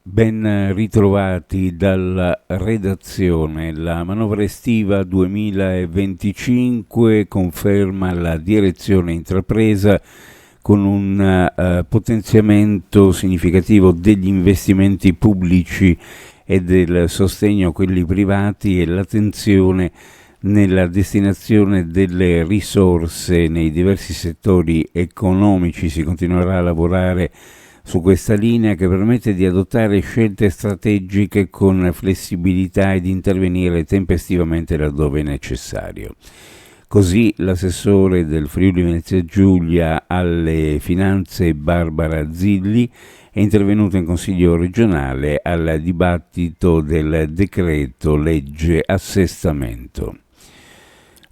Ben ritrovati dalla redazione. La manovra estiva 2025 conferma la direzione intrapresa con un potenziamento significativo degli investimenti pubblici e del sostegno a quelli privati e l'attenzione nella destinazione delle risorse nei diversi settori economici. Si continuerà a lavorare su questa linea che permette di adottare scelte strategiche con flessibilità e di intervenire tempestivamente laddove è necessario. Così l'assessore del Friuli Venezia Giulia alle finanze Barbara Zilli è intervenuta in Consiglio regionale al dibattito del decreto legge assestamento.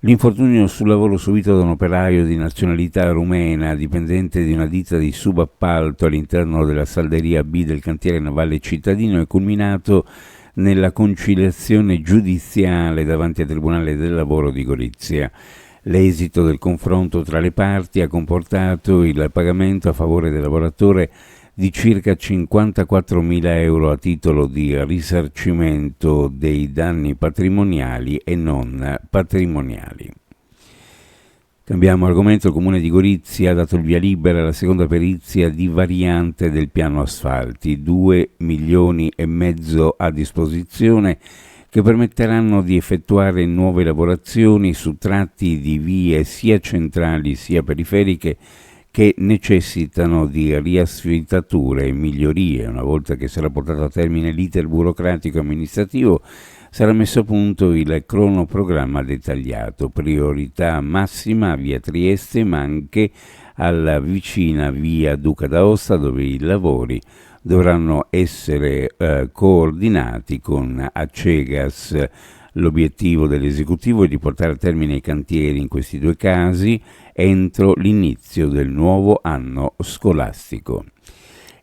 L'infortunio sul lavoro subito da un operaio di nazionalità rumena, dipendente di una ditta di subappalto all'interno della salderia B del cantiere navale cittadino, è culminato nella conciliazione giudiziale davanti al Tribunale del Lavoro di Gorizia. L'esito del confronto tra le parti ha comportato il pagamento a favore del lavoratore di circa 54.000 euro a titolo di risarcimento dei danni patrimoniali e non patrimoniali. Cambiamo argomento. Il Comune di Gorizia ha dato il via libera alla seconda perizia di variante del piano asfalti, 2,5 milioni a disposizione che permetteranno di effettuare nuove lavorazioni su tratti di vie sia centrali sia periferiche che necessitano di riasfaltature e migliorie. Una volta che sarà portato a termine l'iter burocratico e amministrativo, sarà messo a punto il cronoprogramma dettagliato, priorità massima a via Trieste, ma anche alla vicina via Duca d'Aosta, dove i lavori dovranno essere coordinati con Acegas. L'obiettivo dell'esecutivo è di portare a termine i cantieri in questi due casi entro l'inizio del nuovo anno scolastico.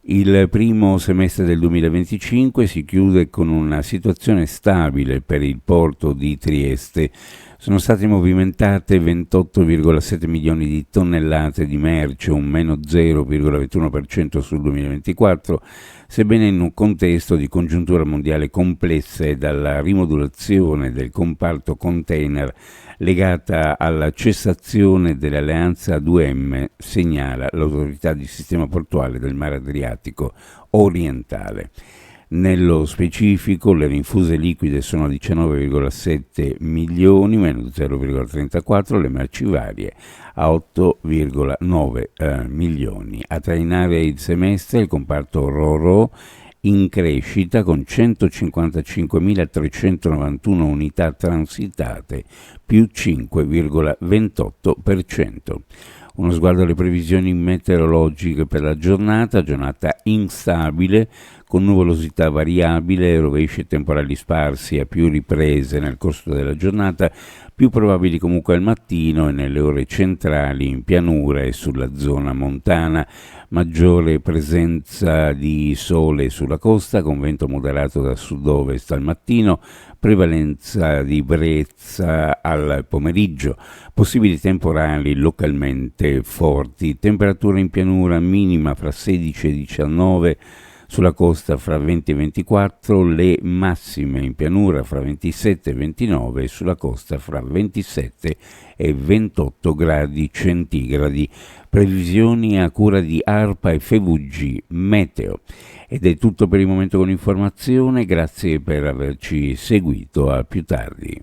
Il primo semestre del 2025 si chiude con una situazione stabile per il porto di Trieste. Sono state movimentate 28,7 milioni di tonnellate di merce, un meno 0,21% sul 2024, sebbene in un contesto di congiuntura mondiale complessa e dalla rimodulazione del comparto container legata alla cessazione dell'alleanza A2M, segnala l'autorità di sistema portuale del Mare Adriatico orientale. Nello specifico le rinfuse liquide sono 19,7 milioni, meno 0,34, le merci varie a 8,9 milioni. A trainare il semestre il comparto Ro-Ro in crescita con 155.391 unità transitate, più 5,28%. Uno sguardo alle previsioni meteorologiche per la giornata instabile, con nuvolosità variabile, rovesci e temporali sparsi a più riprese nel corso della giornata, più probabili comunque al mattino e nelle ore centrali in pianura e sulla zona montana. Maggiore presenza di sole sulla costa, con vento moderato da sud-ovest al mattino, prevalenza di brezza al pomeriggio, possibili temporali localmente forti, temperatura in pianura minima fra 16 e 19, sulla costa fra 20 e 24, le massime in pianura fra 27 e 29 e sulla costa fra 27 e 28 gradi centigradi. Previsioni a cura di ARPA e FVG Meteo. Ed è tutto per il momento con l'informazione, grazie per averci seguito, a più tardi.